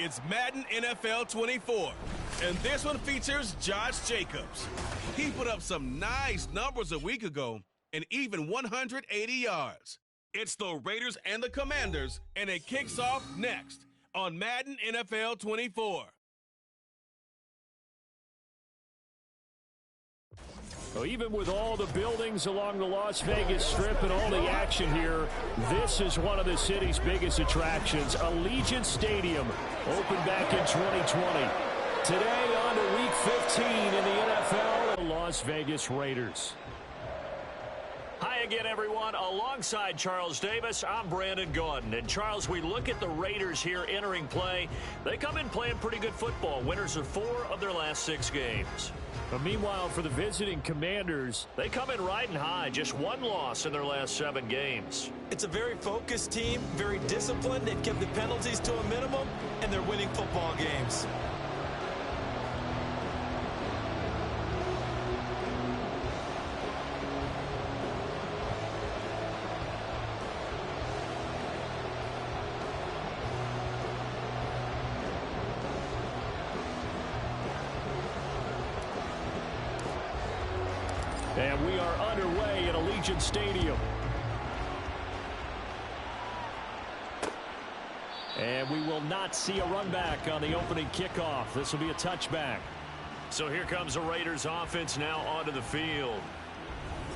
It's Madden NFL 24, and this one features Josh Jacobs. He put up some nice numbers a week ago, and even 180 yards. It's the Raiders and the Commanders, and it kicks off next on Madden NFL 24. Well, even with all the buildings along the Las Vegas Strip and all the action here, this is one of the city's biggest attractions. Allegiant Stadium opened back in 2020. Today on to Week 15 in the NFL, the Las Vegas Raiders. Hi again, everyone. Alongside Charles Davis, I'm Brandon Gaudin. And Charles, we look at the Raiders here entering play. They come in playing pretty good football. Winners of 4 of their last 6 games. But meanwhile, for the visiting Commanders, they come in riding high. Just 1 loss in their last 7 games. It's a very focused team, very disciplined. They've kept the penalties to a minimum, and they're winning football games. And we are underway at Allegiant Stadium. And we will not see a run back on the opening kickoff. This will be a touchback. So here comes the Raiders offense now onto the field.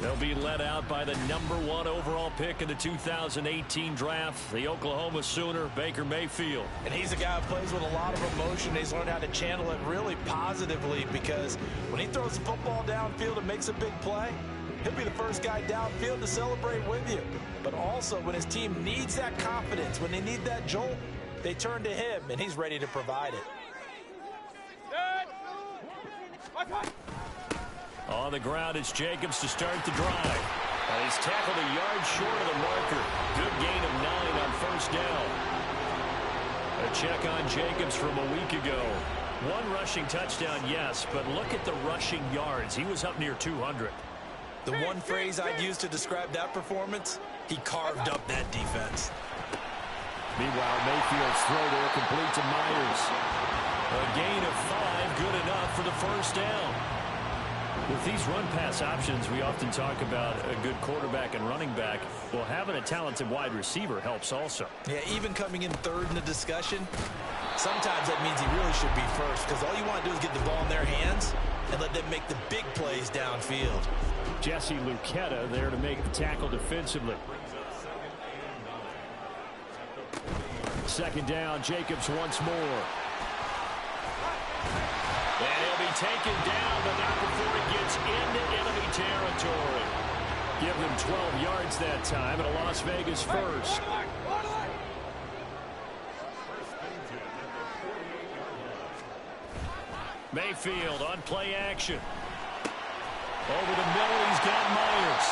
They'll be led out by the number 1 overall pick in the 2018 draft, the Oklahoma Sooner, Baker Mayfield. And he's a guy who plays with a lot of emotion. He's learned how to channel it really positively, because when he throws the football downfield and makes a big play, he'll be the first guy downfield to celebrate with you. But also, when his team needs that confidence, when they need that jolt, they turn to him, and he's ready to provide it. On the ground, it's Jacobs to start the drive. And he's tackled a yard short of the marker. Good gain of 9 on first down. A check on Jacobs from a week ago. 1 rushing touchdown, yes, but look at the rushing yards. He was up near 200. The one phrase I'd use to describe that performance, he carved up that defense. Meanwhile, Mayfield's throw there complete to Myers. A gain of 5, good enough for the first down. With these run-pass options, we often talk about a good quarterback and running back. Well, having a talented wide receiver helps also. Yeah, even coming in third in the discussion, sometimes that means he really should be first, because all you want to do is get the ball in their hands and let them make the big plays downfield. Jesse Luketa there to make the tackle defensively. Second down, Jacobs once more. And he'll be taken down, but not before he gets into enemy territory. Give them 12 yards that time, and a Las Vegas first. Mayfield on play action. Over the middle, he's got Myers.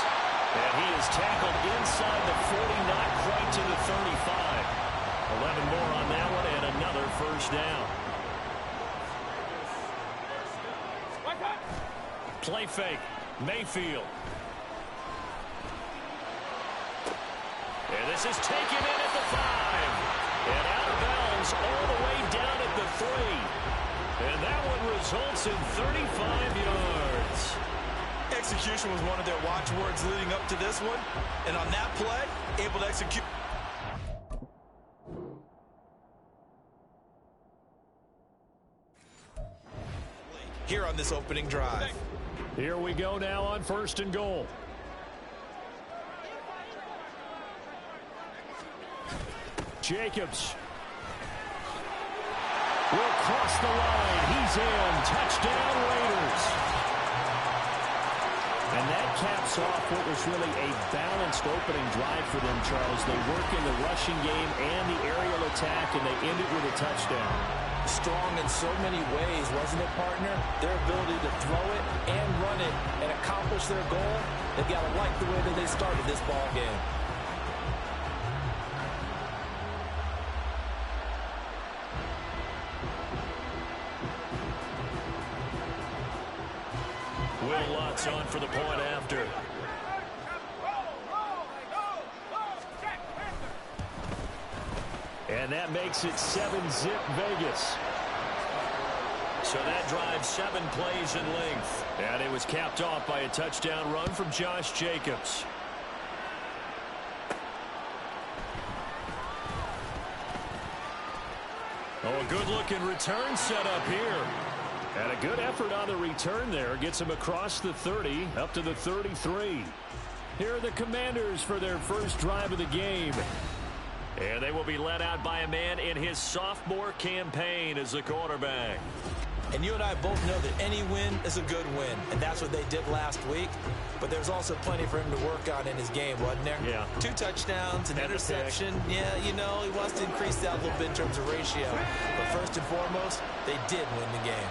And he is tackled inside the 40, not quite to the 35. 11 more on that one, and another first down. Play fake, Mayfield. And this is taken in at the 5. And out of bounds all the way down at the 3. And that one results in 35 yards. Execution was one of their watchwords leading up to this one. And on that play, able to execute. Here on this opening drive. Here we go now on 1st and goal. Jacobs will cross the line. He's in. Touchdown, Raiders. And that caps off what was really a balanced opening drive for them, Charles. They work in the rushing game and the aerial attack, and they end it with a touchdown. Strong in so many ways, wasn't it, partner? Their ability to throw it and run it and accomplish their goal, they've got to like the way that they started this ball game. Will Lutz on for the point after. And that makes it 7-zip Vegas. So that drive 7 plays in length. And it was capped off by a touchdown run from Josh Jacobs. Oh, a good-looking return set up here. And a good effort on the return there. Gets him across the 30, up to the 33. Here are the Commanders for their first drive of the game. And they will be led out by a man in his sophomore campaign as the quarterback. And you and I both know that any win is a good win, and that's what they did last week. But there's also plenty for him to work on in his game, wasn't there? Yeah. 2 touchdowns, an interception. Yeah, you know, he wants to increase that a little bit in terms of ratio. But first and foremost, they did win the game.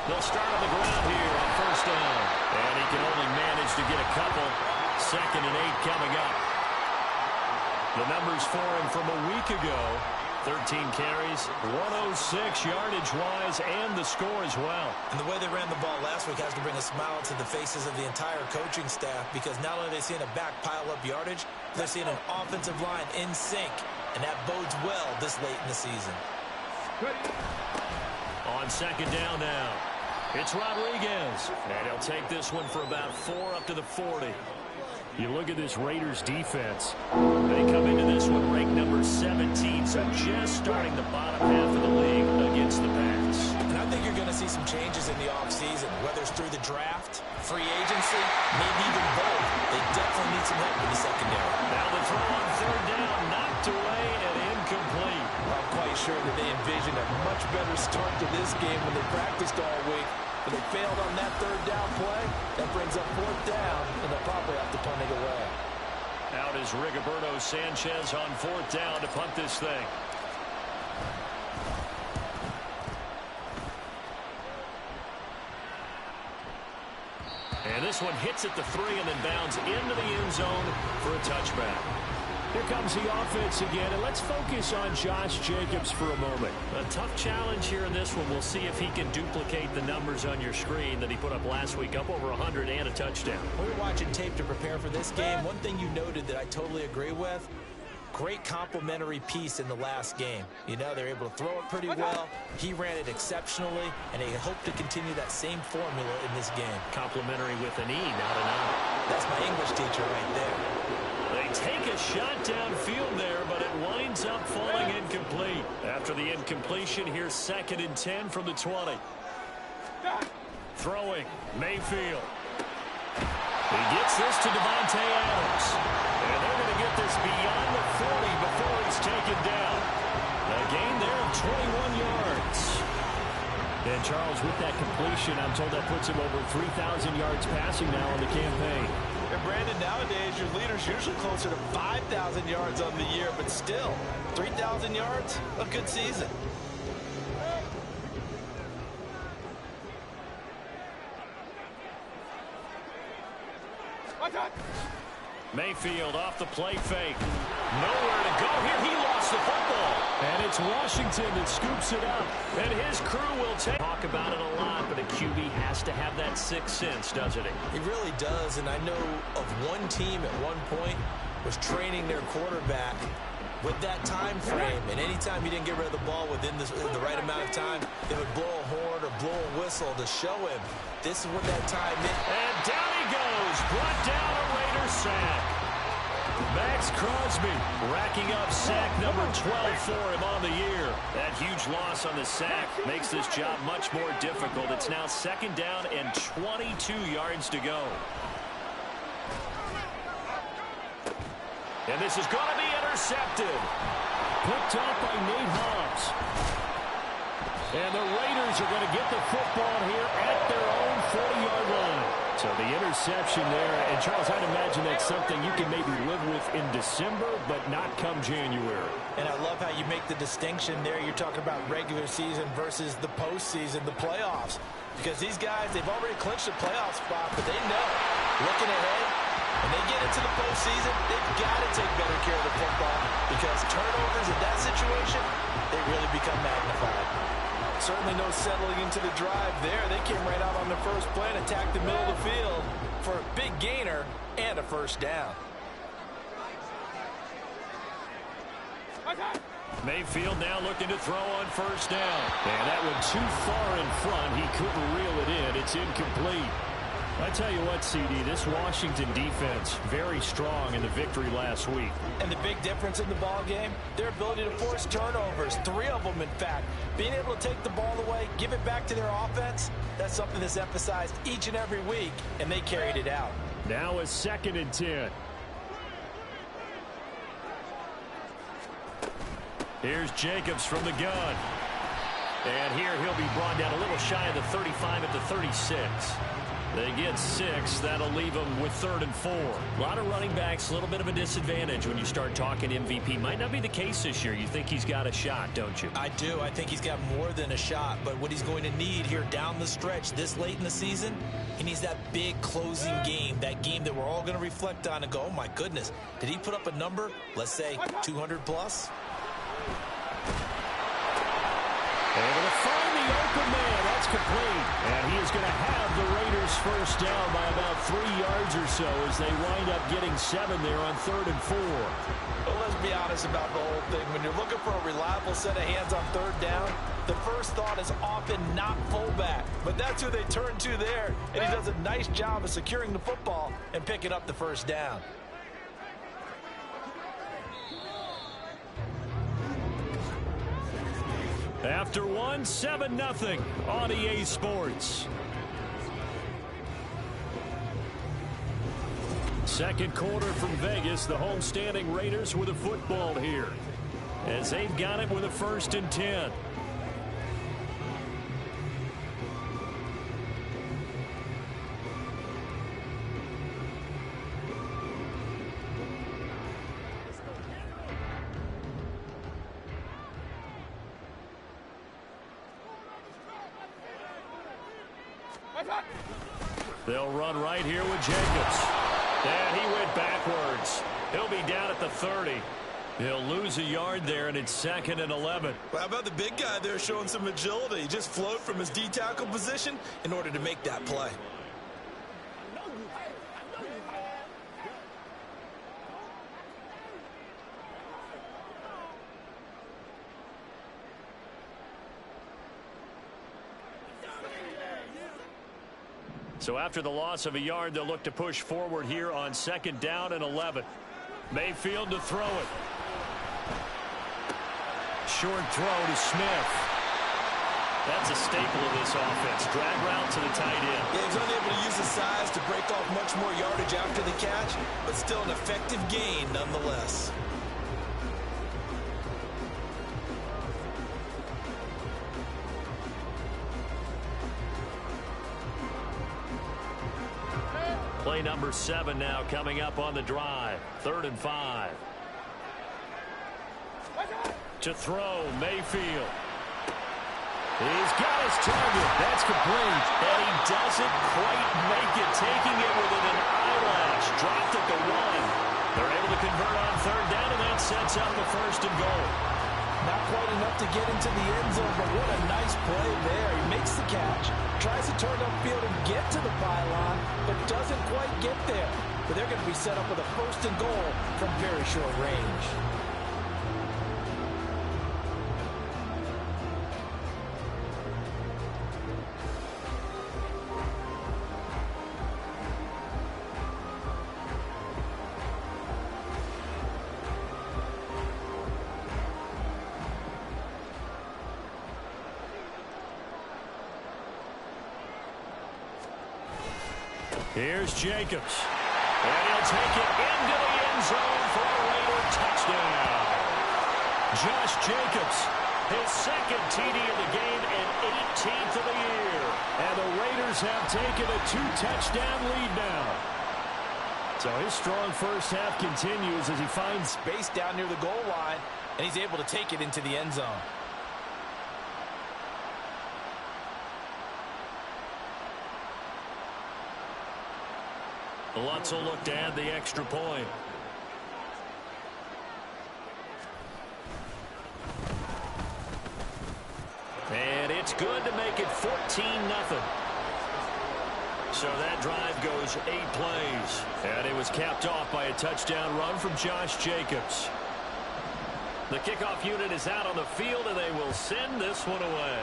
They'll start on the ground here on first down. And he can only manage to get a couple. 2nd and 8 coming up. The numbers for him from a week ago. 13 carries, 106 yardage-wise, and the score as well. And the way they ran the ball last week has to bring a smile to the faces of the entire coaching staff, because not only are they seeing a back pile up yardage, they're seeing an offensive line in sync, and that bodes well this late in the season. On 2nd down now, it's Rodriguez. And he'll take this one for about 4 up to the 40. You look at this Raiders defense. They come into this one ranked number 17, so just starting the bottom half of the league against the pass. And I think you're going to see some changes in the offseason, whether it's through the draft, free agency, maybe even both. They definitely need some help in the secondary. Now the throw on 3rd down, knocked away and incomplete. I'm quite sure that they envisioned a much better start to this game when they practiced all week. But they failed on that 3rd down play. That brings up 4th down, and they'll probably have to punt it away. Out is Rigoberto Sanchez on 4th down to punt this thing. And this one hits at the 3 and then bounds into the end zone for a touchback. Here comes the offense again, and let's focus on Josh Jacobs for a moment. A tough challenge here in this one. We'll see if he can duplicate the numbers on your screen that he put up last week, up over 100 and a touchdown. When we were watching tape to prepare for this game, one thing you noted that I totally agree with, great complementary piece in the last game. You know, they're able to throw it pretty well. He ran it exceptionally, and they hope to continue that same formula in this game. Complementary with an E, not an I. That's my English teacher right there. They take a shot downfield there, but it winds up falling incomplete. After the incompletion, here's 2nd and 10 from the 20. Throwing, Mayfield. He gets this to Devontae Adams. And they're going to get this beyond the 40 before he's taken down. A gain there of 21 yards. And Charles, with that completion, I'm told that puts him over 3,000 yards passing now on the campaign. And Brandon, nowadays your leader's usually closer to 5,000 yards on the year, but still, 3,000 yards, a good season. Mayfield off the play fake. Nowhere to go here. He lost the football. And it's Washington that scoops it up. And his crew will talk about it a lot, but a QB has to have that sixth sense, doesn't he? He really does, and I know of one team at one point was training their quarterback with that time frame, and anytime he didn't get rid of the ball within the right amount of time, they would blow a horn or blow a whistle to show him this is what that time is. And down he goes, brought down a Raider sack. Max Crosby racking up sack number 12 for him on the year. That huge loss on the sack makes this job much more difficult. It's now 2nd down and 22 yards to go. And this is going to be intercepted. Picked up by Nate Hobbs. And the Raiders are going to get the football here at their own 40-yard line. So the interception there. And, Charles, I'd imagine that's something you can maybe live with in December, but not come January. And I love how you make the distinction there. You're talking about regular season versus the postseason, the playoffs. Because these guys, they've already clinched a playoff spot, but they know, looking ahead, when they get into the postseason, they've got to take better care of the football because turnovers in that situation, they really become magnified. Certainly no settling into the drive there. They came right out on the first play and attacked the middle of the field for a big gainer and a first down. Mayfield now looking to throw on first down. And that one too far in front. He couldn't reel it in. It's incomplete. I tell you what, CD, this Washington defense, very strong in the victory last week. And the big difference in the ball game, their ability to force turnovers, 3 of them, in fact. Being able to take the ball away, give it back to their offense, that's something that's emphasized each and every week, and they carried it out. Now a 2nd and 10. Here's Jacobs from the gun. And here he'll be brought down a little shy of the 35 at the 36. They get 6. That'll leave them with 3rd and 4. A lot of running backs, a little bit of a disadvantage when you start talking MVP. Might not be the case this year. You think he's got a shot, don't you? I do. I think he's got more than a shot. But what he's going to need here down the stretch this late in the season, he needs that big closing game, that game that we're all going to reflect on and go, oh, my goodness, did he put up a number, let's say 200 plus? Able to find the open man. That's complete. And he is going to have the Raiders first down by about 3 yards or so as they wind up getting 7 there on 3rd and 4. Well, let's be honest about the whole thing. When you're looking for a reliable set of hands on 3rd down, the first thought is often not fullback. But that's who they turn to there. And he does a nice job of securing the football and picking up the first down. After 1, 7-0 on EA Sports. Second quarter from Vegas. The homestanding Raiders with a football here, as they've got it with a 1st and 10. They'll run right here with Jacobs. And he went backwards. He'll be down at the 30. He'll lose a yard there, and it's 2nd and 11. Well, how about the big guy there showing some agility? He just flowed from his D-tackle position in order to make that play. So after the loss of a yard, they'll look to push forward here on 2nd down and 11. Mayfield to throw it. Short throw to Smith. That's a staple of this offense. Drag route to the tight end. Yeah, he's unable to use his size to break off much more yardage after the catch, but still an effective gain nonetheless. Play number 7 now coming up on the drive. 3rd and 5. To throw, Mayfield. He's got his target. That's complete. And he doesn't quite make it, taking it within an eyelash. Dropped at the 1. They're able to convert on 3rd down, and that sets up the 1st and goal. Not quite enough to get into the end zone, but what a nice play there. He makes the catch, tries to turn upfield and get to the pylon, but doesn't quite get there. But they're going to be set up with a 1st and goal from very short range. Here's Jacobs. And he'll take it into the end zone for a Raider touchdown. Josh Jacobs, his 2nd TD of the game and 18th of the year. And the Raiders have taken a 2-touchdown lead now. So his strong first half continues as he finds space down near the goal line, and he's able to take it into the end zone. Lutz will look to add the extra point. And it's make it 14-0. So that drive goes 8 plays. And it was capped off by a touchdown run from Josh Jacobs. The kickoff unit is out on the field, and they will send this one away.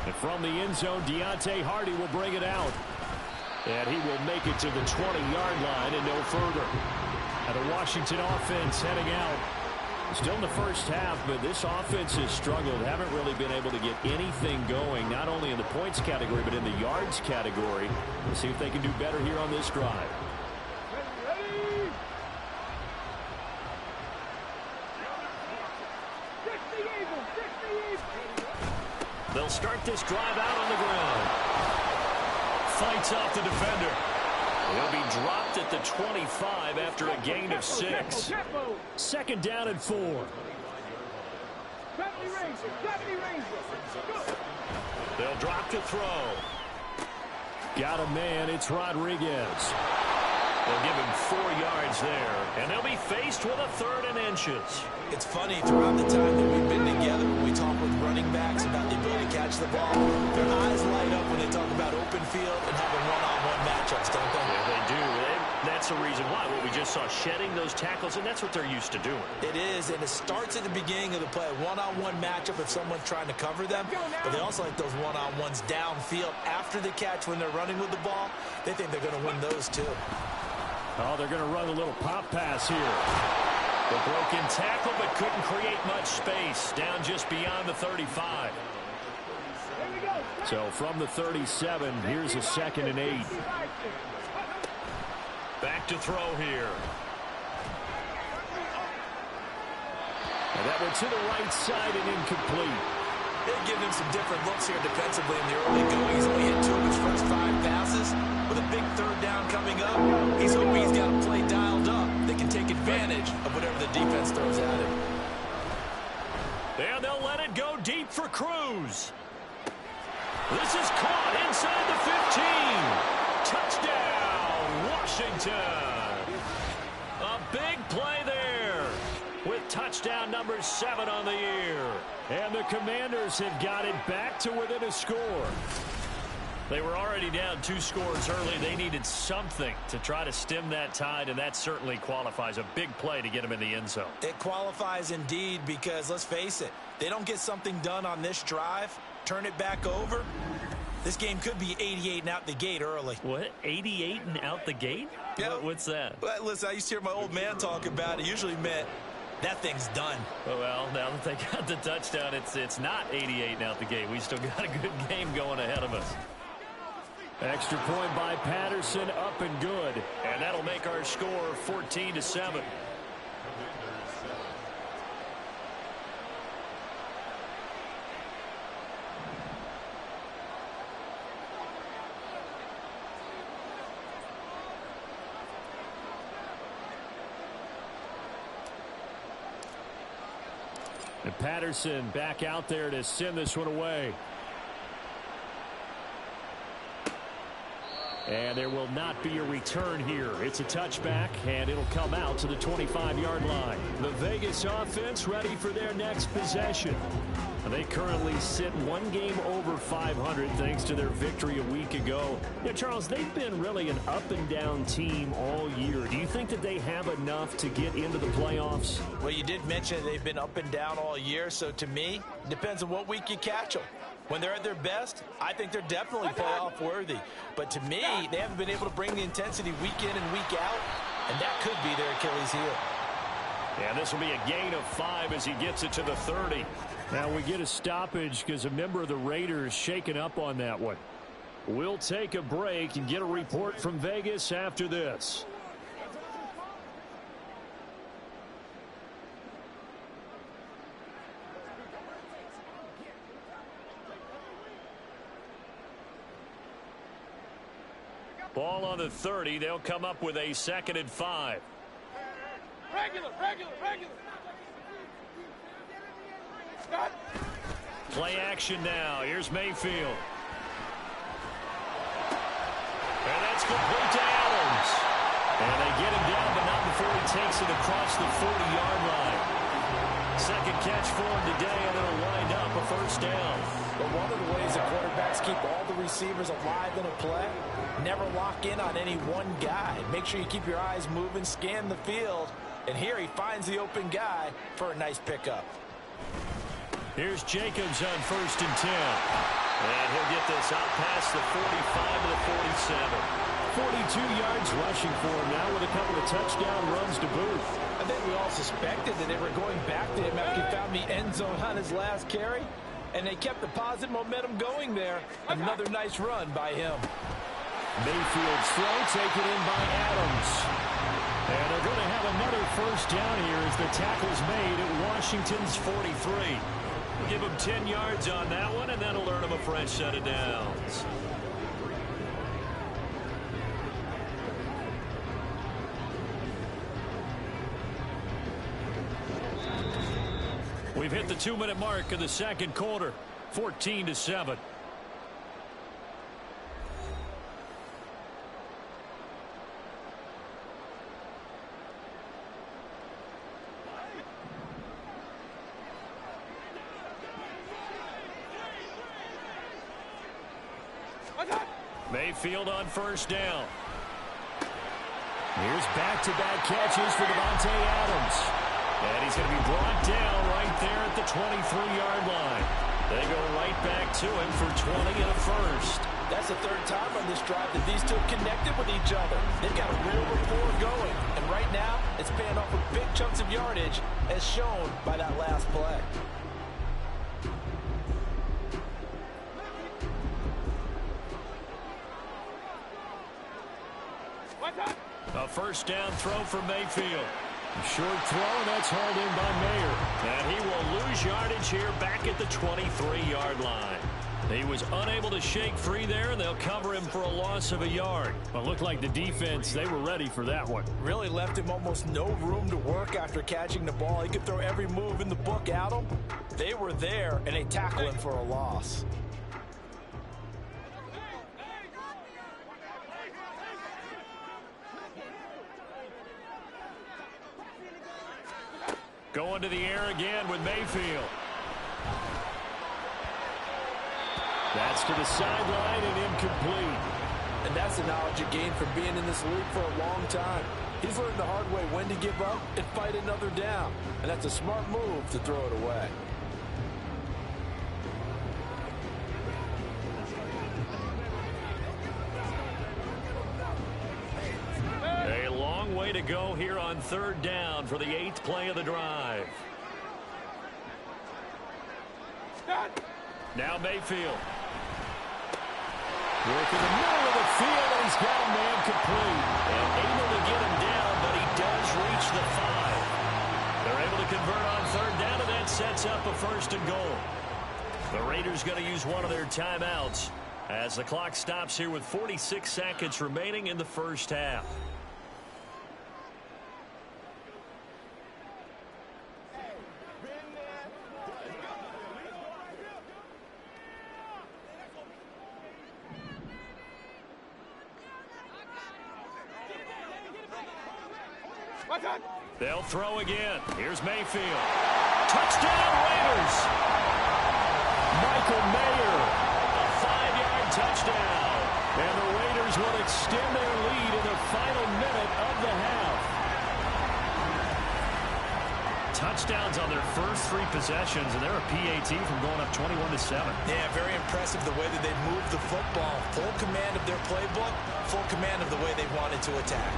And from the end zone, Deontay Hardy will bring it out. And he will make it to the 20-yard line and no further. And the Washington offense heading out. Still in the first half, but this offense has struggled. Haven't really been able to get anything going, not only in the points category, but in the yards category. We'll see if they can do better here on this drive. They'll start this drive out on the ground. Fights off the defender. He'll be dropped at the 25 after a gain of 6. Second down and 4. They'll drop to throw. Got a man. It's Rodriguez. They'll give him 4 yards there, and they'll be faced with a 3rd and inches. It's funny, throughout the time that we've been together, when we talk with running backs about the ability to catch the ball, their eyes light up when they talk about open field and having one-on-one matchups, don't they? Yeah, they do. That's the reason why. What we just saw, shedding those tackles, and that's what they're used to doing. It is, and it starts at the beginning of the play. One-on-one matchup if someone's trying to cover them, but they also like those one-on-ones downfield after the catch when they're running with the ball. They think they're going to win those too. Oh, they're going to run a little pop pass here. The broken tackle, but couldn't create much space. Down just beyond the 35. So from the 37, here's a 2nd and 8. Back to throw here. And that one to the right side and incomplete. They've given him some different looks here defensively in the early going. He's only hit 2 of his first 5 passes. With a big 3rd down coming up, he's hoping he's got a play dialed up. They can take advantage of whatever the defense throws at him. And they'll let it go deep for Cruz. This is caught inside the 15. Touchdown, Washington. A big play there with touchdown number 7 on the year. And the Commanders have got it back to within a score. They were already down 2 scores early. They needed something to try to stem that tide, and that certainly qualifies. A big play to get them in the end zone. It qualifies indeed because, let's face it, they don't get something done on this drive, turn it back over, this game could be 88 and out the gate early. What? 88 and out the gate? Yeah. What's that? Well, listen, I used to hear my old man talk about it. Usually meant that thing's done. Well, now that they got the touchdown, it's not 88 and out the gate. We still got a good game going ahead of us. Extra point by Patterson, up and good. And that'll make our score 14-7. And Patterson back out there to send this one away. And there will not be a return here. It's a touchback, and it'll come out to the 25-yard line. The Vegas offense ready for their next possession. They currently sit 1 game over 500 thanks to their victory a week ago. Yeah, Charles, they've been really an up-and-down team all year. Do you think that they have enough to get into the playoffs? Well, you did mention they've been up and down all year, so to me, it depends on what week you catch them. When they're at their best, I think they're definitely playoff worthy. But to me, they haven't been able to bring the intensity week in and week out, and that could be their Achilles heel. Yeah, this will be a gain of 5 as he gets it to the 30. Now we get a stoppage because a member of the Raiders shaken up on that one. We'll take a break and get a report from Vegas after this. Ball on the 30. They'll come up with a 2nd and 5. Regular. Scott. Play action now. Here's Mayfield. And that's complete to Adams. And they get him down, but not before he takes it across the 40-yard line. Second catch for him today, and it'll wind up a first down. But one of the ways that quarterbacks keep all the receivers alive in a play, never lock in on any one guy. Make sure you keep your eyes moving, scan the field, and here he finds the open guy for a nice pickup. Here's Jacobs on 1st and 10. And he'll get this out past the 45 to the 47. 42 yards rushing for him now with a couple of touchdown runs to boot. I think we all suspected that they were going back to him after he found the end zone on his last carry. And they kept the positive momentum going there. Another nice run by him. Mayfield's throw taken in by Adams. And they're going to have another first down here as the tackle's made at Washington's 43. We'll give him 10 yards on that one, and that'll earn him a fresh set of downs. We've hit the 2-minute mark of the second quarter, 14-7. Mayfield on first down. Here's back-to-back catches for Davante Adams. And he's going to be brought down right there at the 23-yard line. They go right back to him for 20 and a first. That's the third time on this drive that these two have connected with each other. They've got a real rapport going. And right now, it's paying off with big chunks of yardage, as shown by that last play. A first down throw for Mayfield. Short throw, and that's hauled in by Mayer. And he will lose yardage here back at the 23-yard line. He was unable to shake free there, and they'll cover him for a loss of a yard. But it looked like the defense, they were ready for that one. Really left him almost no room to work after catching the ball. He could throw every move in the book at him. They were there, and they tackled him for a loss. Going to the air again with Mayfield. That's to the sideline and incomplete. And that's the knowledge you gain from being in this league for a long time. He's learned the hard way when to give up and fight another down. And that's a smart move to throw it away. A long way to go here on third down for the 8th play of the drive. Now Mayfield. Work in the middle of the field, and he's got a man complete. And able to get him down, but he does reach the 5. They're able to convert on third down, and that sets up a first and goal. The Raiders going to use one of their timeouts as the clock stops here with 46 seconds remaining in the first half. They'll throw again. Here's Mayfield. Touchdown, Raiders! Michael Mayer, a 5-yard touchdown. And the Raiders will extend their lead in the final minute of the half. Touchdowns on their first 3 possessions, and they're a PAT from going up 21-7. Yeah, very impressive the way that they moved the football. Full command of their playbook, full command of the way they wanted to attack.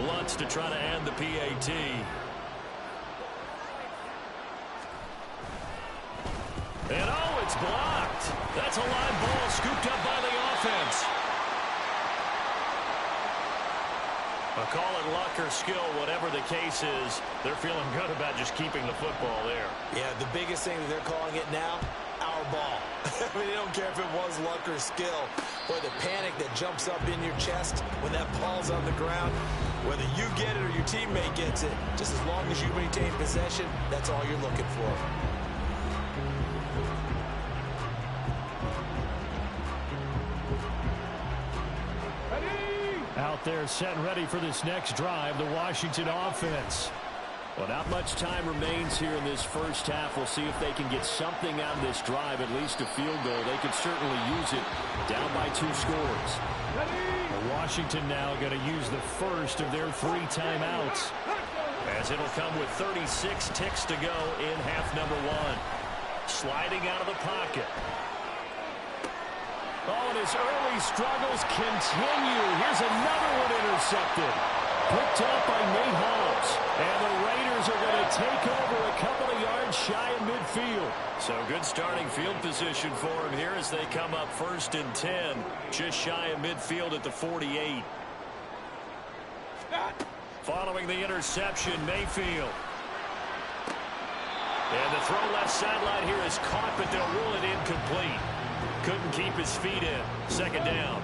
Lutz to try to end the PAT. And oh, it's blocked. That's a live ball scooped up by the offense. I'll call it luck or skill, whatever the case is. They're feeling good about just keeping the football there. Yeah, the biggest thing that they're calling it now, our ball. I mean, they don't care if it was luck or skill. Boy, the panic that jumps up in your chest when that ball's on the ground, whether you get it or your teammate gets it, just as long as you maintain possession, that's all you're looking for. Out out there setting ready for this next drive, the Washington offense. Well, not much time remains here in this first half. We'll see if they can get something out of this drive, at least a field goal. They can certainly use it down by 2 scores. Well, Washington now going to use the first of their 3 timeouts, as it'll come with 36 ticks to go in half number 1. Sliding out of the pocket. Oh, and his early struggles continue. Here's another one intercepted. Picked up by Nate Hobbs. And the Raiders are going to take over a couple of yards shy of midfield. So good starting field position for him here as they come up 1st and 10. Just shy of midfield at the 48. Following the interception, Mayfield. And the throw left sideline here is caught, but they'll rule it incomplete. Couldn't keep his feet in. 2nd down.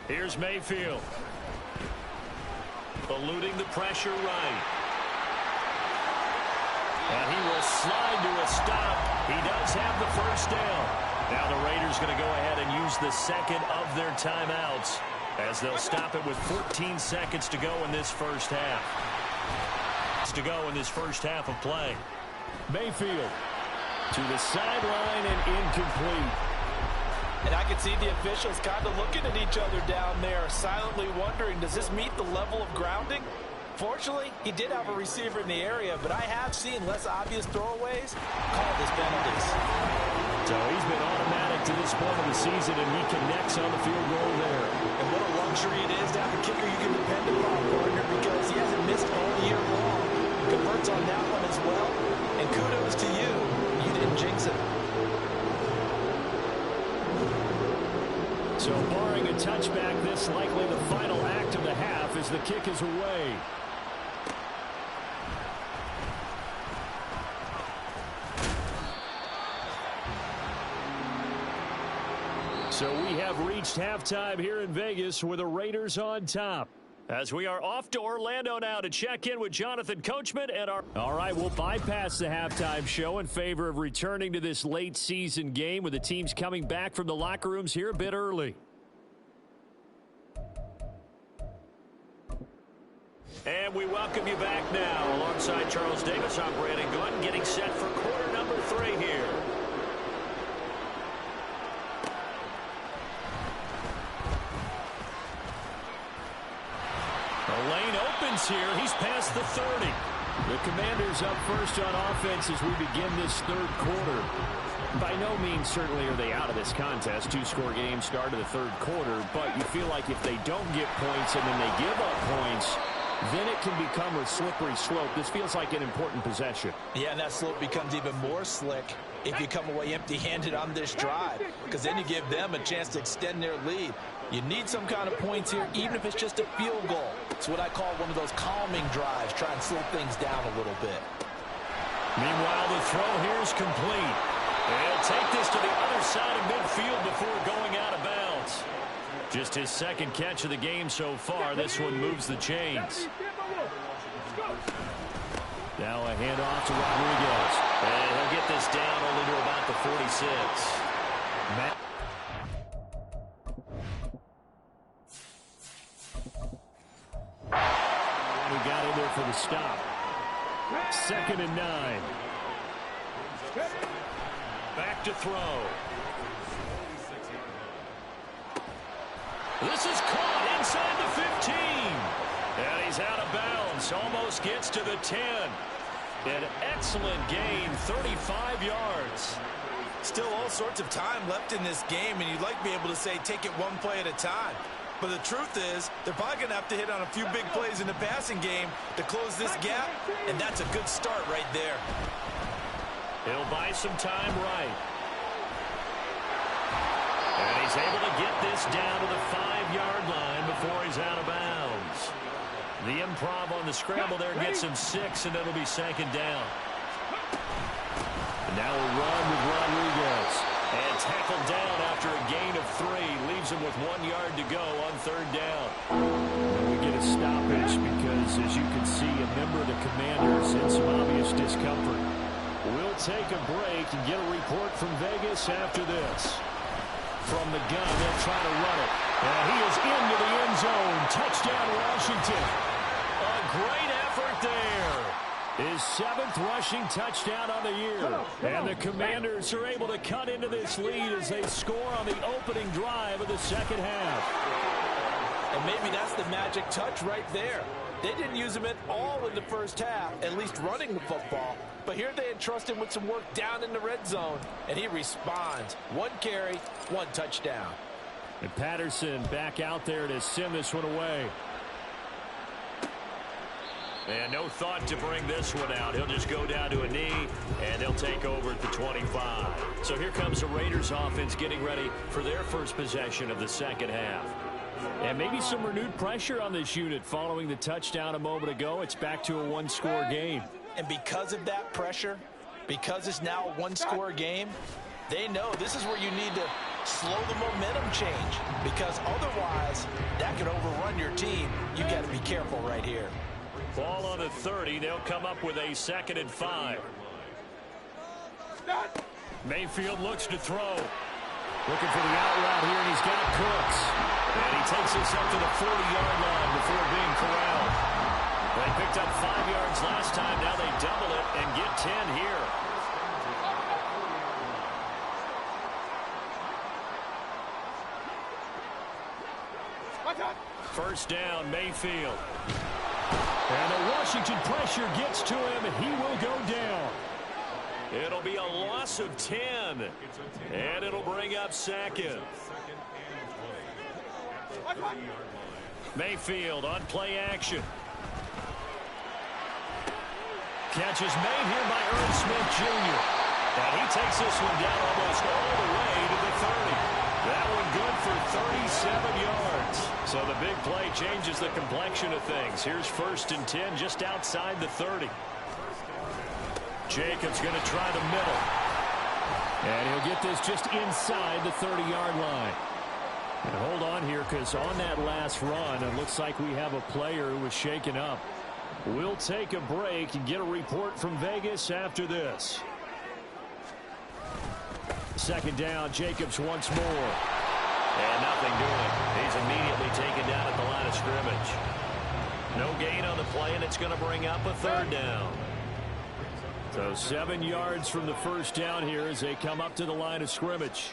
Here's Mayfield. Eluding the pressure right. And he will slide to a stop. He does have the 1st down. Now the Raiders going to go ahead and use the 2nd of their timeouts, as they'll stop it with 14 seconds to go in this first half. Of play. Mayfield to the sideline and incomplete. And I can see the officials kind of looking at each other down there, silently wondering, does this meet the level of grounding? Fortunately, he did have a receiver in the area, but I have seen less obvious throwaways called as penalties. So he's been automatic to this point of the season, and he connects on the field goal there. And what a luxury it is to have a kicker you can depend upon, partner, because he hasn't missed all year long. Converts on that one as well. And kudos to you. You didn't jinx it. So barring a touchback, this likely the final act of the half as the kick is away. So we have reached halftime here in Vegas with the Raiders on top. As we are off to Orlando now to check in with Jonathan Coachman and our... All right, we'll bypass the halftime show in favor of returning to this late season game with the teams coming back from the locker rooms here a bit early. And we welcome you back now. Alongside Charles Davis, I'm Brandon Gordon, getting set for quarter number 3 here. The lane opens here. He's past the 30. The Commanders up first on offense as we begin this 3rd quarter. By no means certainly are they out of this contest. 2-score game, start of the 3rd quarter. But you feel like if they don't get points and then they give up points, then it can become a slippery slope. This feels like an important possession. Yeah, and that slope becomes even more slick if you come away empty-handed on this drive, because then you give them a chance to extend their lead. You need some kind of points here, even if it's just a field goal. It's what I call one of those calming drives. Try and slow things down a little bit. Meanwhile, the throw here is complete. He'll take this to the other side of midfield before going out of bounds. Just his 2nd catch of the game so far. This one moves the chains. Now a handoff to Rodriguez. And he'll get this down only to about the 46. Who got in there for the stop. 2nd and 9. Back to throw. This is caught inside the 15. And he's out of bounds. Almost gets to the 10. An excellent gain, 35 yards. Still all sorts of time left in this game, and you'd like to be able to say take it one play at a time. But the truth is, they're probably going to have to hit on a few big plays in the passing game to close this gap, and that's a good start right there. He'll buy some time right. And he's able to get this down to the 5-yard line before he's out of bounds. The improv on the scramble there gets him 6, and it'll be 2nd down. And now a run with Rodriguez. And tackled down after a gain of 3. Leaves him with 1 yard to go on third down. And we get a stoppage because, as you can see, a member of the Commanders in some obvious discomfort. We'll take a break and get a report from Vegas after this. From the gun, they'll try to run it. And he is into the end zone. Touchdown, Washington. A great effort there. His 7th rushing touchdown on the year. And the Commanders are able to cut into this lead as they score on the opening drive of the second half. And maybe that's the magic touch right there. They didn't use him at all in the first half, at least running the football. But here they entrust him with some work down in the red zone, and he responds. 1 carry, 1 touchdown. And Patterson back out there to send this one away. And no thought to bring this one out. He'll just go down to a knee, and they'll take over at the 25. So here comes the Raiders offense getting ready for their first possession of the second half. And maybe some renewed pressure on this unit following the touchdown a moment ago. It's back to a 1-score game. And because of that pressure, because it's now a 1-score game, they know this is where you need to slow the momentum change, because otherwise that could overrun your team. You got to be careful right here. Ball on the 30. They'll come up with a 2nd and 5. Mayfield looks to throw. Looking for the out route here, and he's got Cooks. And he takes this up to the 40-yard line before being corralled. They picked up 5 yards last time. Now they double it and get 10 here. First down, Mayfield. And the Washington pressure gets to him, and he will go down. It'll be a loss of 10, and it'll bring up 2nd. Mayfield on play action. Catch is made here by Irv Smith Jr. And he takes this one down almost all the way to the 30. That one good for 37 yards. So the big play changes the complexion of things. Here's 1st and 10 just outside the 30. Jacobs going to try the middle. And he'll get this just inside the 30-yard line. And hold on here, because on that last run, it looks like we have a player who was shaken up. We'll take a break and get a report from Vegas after this. 2nd down, Jacobs once more. And nothing doing. He's immediately taken down at the line of scrimmage. No gain on the play, and it's going to bring up a 3rd down. So 7 yards from the first down here as they come up to the line of scrimmage.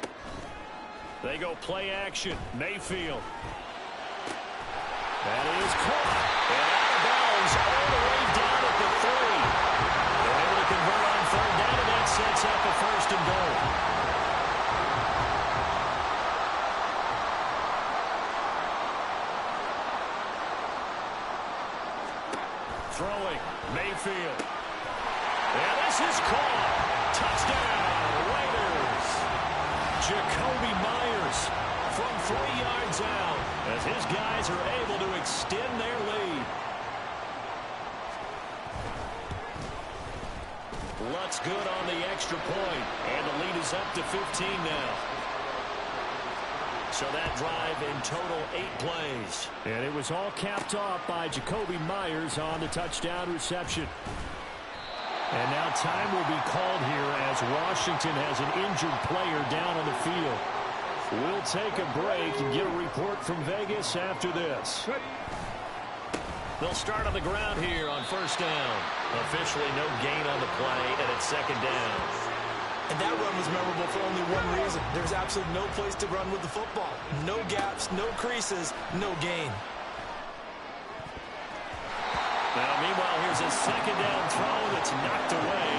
They go play action. Mayfield. That is caught. And out of bounds all the way down at the 3. They're able to convert on 3rd down, and that sets up a 1st and goal. Throwing. Mayfield. And this is caught. Touchdown, Raiders. Jacoby Myers from 3 yards out as his guys are able to extend their lead. Lutz good on the extra point, and the lead is up to 15 now. So that drive in total 8 plays. And it was all capped off by Jacoby Myers on the touchdown reception. And now time will be called here as Washington has an injured player down on the field. We'll take a break and get a report from Vegas after this. They'll start on the ground here on 1st down. Officially no gain on the play, and it's 2nd down. And that run was memorable for only one reason. There's absolutely no place to run with the football. No gaps, no creases, no gain. Now, meanwhile, here's a 2nd down throw that's knocked away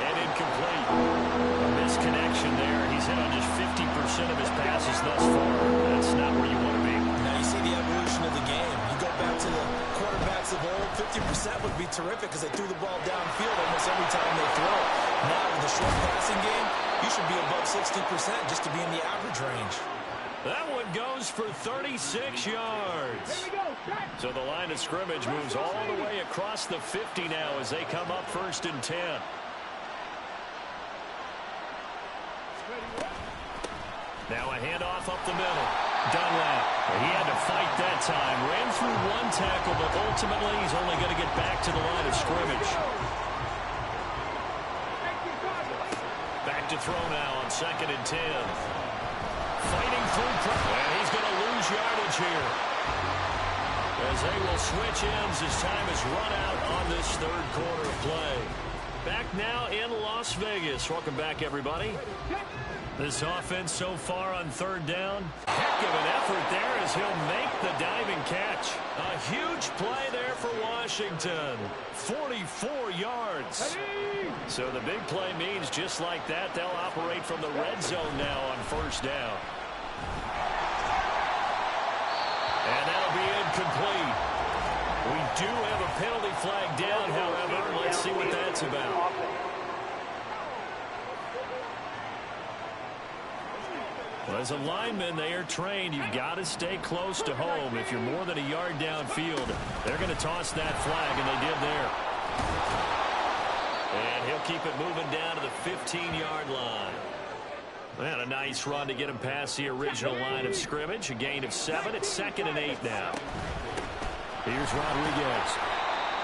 and incomplete. A misconnection there. He's hit on just 50% of his passes thus far. That's not where you want to be. Now you see the evolution of the game. You go back to the quarterbacks of old, 50% would be terrific because they threw the ball downfield almost every time they throw. Now with the short passing game, you should be above 60% just to be in the average range. That one goes for 36 yards. So the line of scrimmage moves all the way across the 50 now as they come up 1st and 10. Now a handoff up the middle. Dunlap. He had to fight that time. Ran through one tackle, but ultimately he's only going to get back to the line of scrimmage. Back to throw now on 2nd and 10. Fighting through. And he's going to lose yardage here, as they will switch ends as time is run out on this third quarter of play. Back now in Las Vegas. Welcome back, everybody. This offense so far on 3rd down. Heck of an effort there as he'll make the diving catch. A huge play there for Washington. 44 yards. So the big play means just like that, they'll operate from the red zone now on 1st down. And that'll be incomplete. We do have a penalty flag down, however. Let's see what that's about. Well, as a lineman, they are trained. You've got to stay close to home. If you're more than a yard downfield, they're going to toss that flag, and they did there. And he'll keep it moving down to the 15-yard line. And a nice run to get him past the original line of scrimmage. A gain of 7. It's 2nd and 8 now. Here's Rodriguez.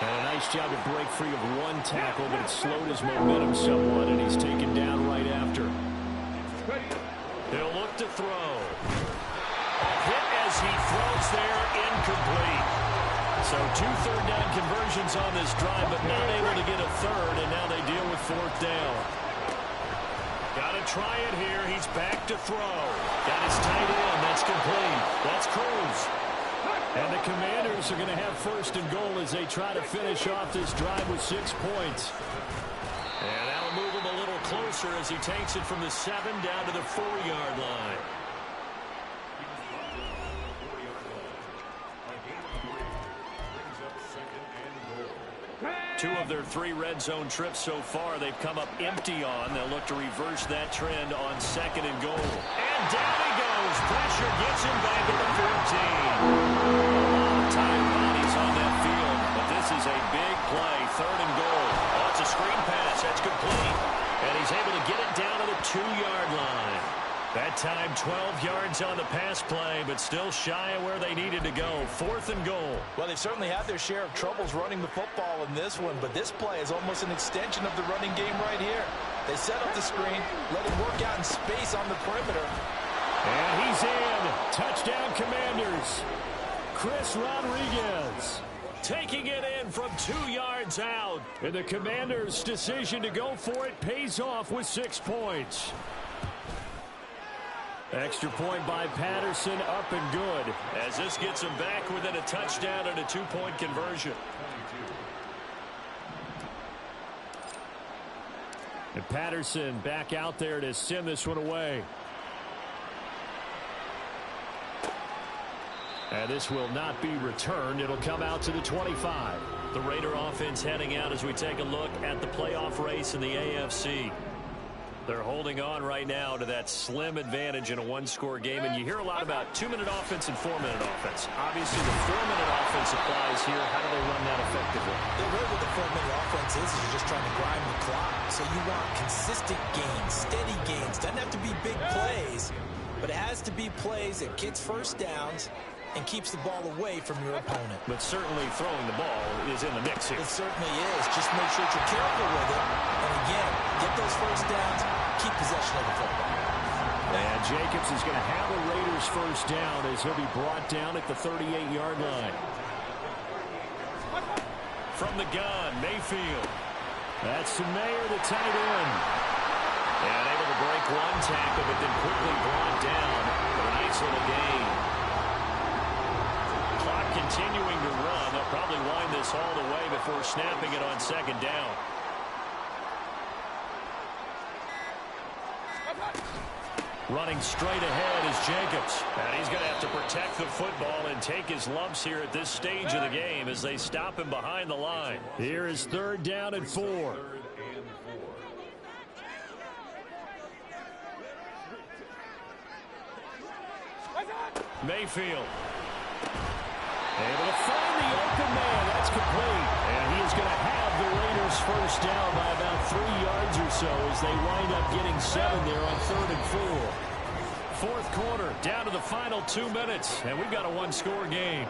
And a nice job to break free of one tackle, but it slowed his momentum somewhat, and he's taken down right after. He'll look to throw. A hit as he throws there, incomplete. So 2 third-down conversions on this drive, but not able to get a third, and now they deal with 4th down. Got to try it here. He's back to throw. Got his tight end. That's complete. That's Cruz. And the Commanders are going to have 1st and goal as they try to finish off this drive with 6 points. And that'll move him a little closer as he takes it from the 7 down to the 4-yard line. Two of their 3 red zone trips so far they've come up empty on. They'll look to reverse that trend on 2nd and goal. And down he goes. Pressure gets him back at the 14. Tired bodies on that field, but this is a big play. 3rd and goal. Oh, it's a screen pass. That's complete. And he's able to get it down to the 2-yard line. That time 12 yards on the pass play, but still shy of where they needed to go. 4th and goal. Well, they've certainly had their share of troubles running the football in this one, but this play is almost an extension of the running game right here. They set up the screen, let him work out in space on the perimeter. And he's in. Touchdown, Commanders. Chris Rodriguez taking it in from 2 yards out. And the Commanders' decision to go for it pays off with 6 points. Extra point by Patterson, up and good, as this gets him back within a touchdown and a 2-point conversion. And Patterson back out there to send this one away. And this will not be returned. It'll come out to the 25. The Raider offense heading out as we take a look at the playoff race in the AFC. They're holding on right now to that slim advantage in a 1-score game. And you hear a lot about 2-minute offense and 4-minute offense. Obviously, the 4-minute offense applies here. How do they run that effectively? Yeah, really what the 4-minute offense is you're just trying to grind the clock. So you want consistent gains, steady gains. Doesn't have to be big plays, but it has to be plays that gets 1st downs and keeps the ball away from your opponent. But certainly throwing the ball is in the mix here. It certainly is. Just make sure you're careful with it. And again, get those 1st downs, keep possession of the football. And Jacobs is going to have the Raiders 1st down as he'll be brought down at the 38-yard line. From the gun, Mayfield. That's to Mayer, the tight end. And able to break one tackle, but then quickly brought down for a nice little gain. Clock continuing to run. They'll probably wind this all the way before snapping it on 2nd down. Running straight ahead is Jacobs. And he's going to have to protect the football and take his lumps here at this stage of the game as they stop him behind the line. Here is 3rd down and 4. Mayfield. Able to find the open man. That's complete. And he is going to have the Raiders 1st down by about 3 yards or so as they wind up getting 7 there on 3rd and 4. Fourth quarter, down to the final 2 minutes, and we've got a one-score game.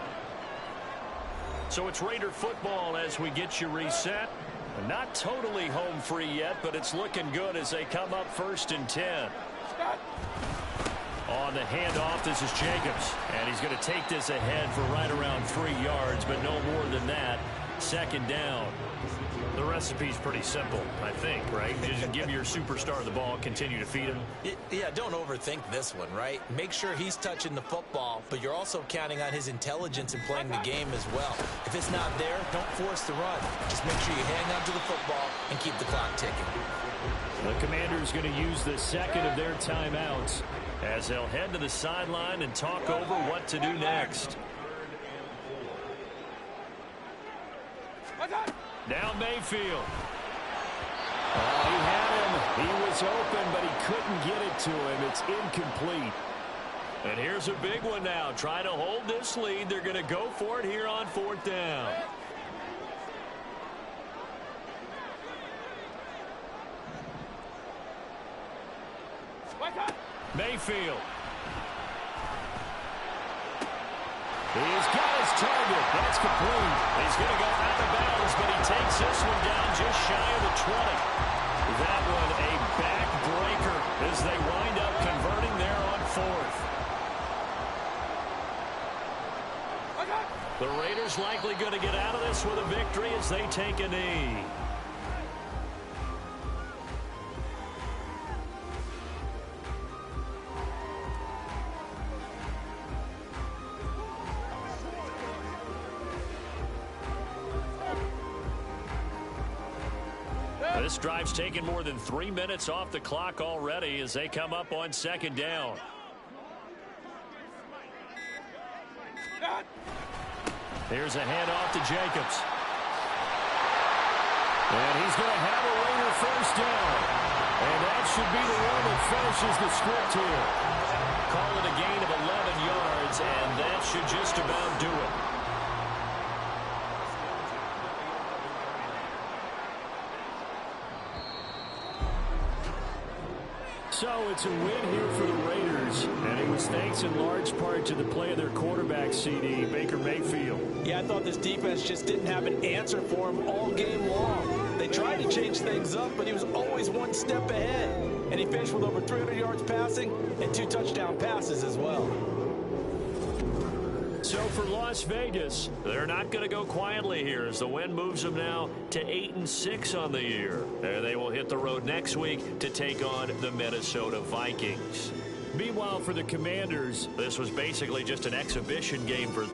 So it's Raider football as we get you reset. Not totally home free yet, but it's looking good as they come up 1st and 10. On the handoff, this is Jacobs, and he's going to take this ahead for right around 3 yards, but no more than that. 2nd down. The recipe's pretty simple, I think, right? Just give your superstar the ball, continue to feed him. Yeah, don't overthink this one, right? Make sure he's touching the football, but you're also counting on his intelligence in playing the game as well. If it's not there, don't force the run. Just make sure you hang on to the football and keep the clock ticking. The Commanders going to use the 2nd of their timeouts as they'll head to the sideline and talk over what to do next. Now Mayfield. Oh, he had him. He was open, but he couldn't get it to him. It's incomplete. And here's a big one now. Trying to hold this lead. They're going to go for it here on 4th down. Mayfield. He's got his target. That's complete. He's going to go out of bounds, but he takes this one down just shy of the 20. That one a backbreaker as they wind up converting there on 4th. The Raiders likely going to get out of this with a victory as they take a knee. This drive's taken more than 3 minutes off the clock already as they come up on 2nd down. Here's a handoff to Jacobs. And he's going to have a Raider 1st down. And that should be the one that finishes the script here. Call it a gain of 11 yards, and that should just about do it. So it's a win here for the Raiders, and it was thanks in large part to the play of their quarterback, CD, Baker Mayfield. Yeah, I thought this defense just didn't have an answer for him all game long. They tried to change things up, but he was always one step ahead. And he finished with over 300 yards passing and 2 touchdown passes as well. So for Las Vegas, they're not going to go quietly here as the win moves them now to 8-6 on the year. And they will hit the road next week to take on the Minnesota Vikings. Meanwhile, for the Commanders, this was basically just an exhibition game for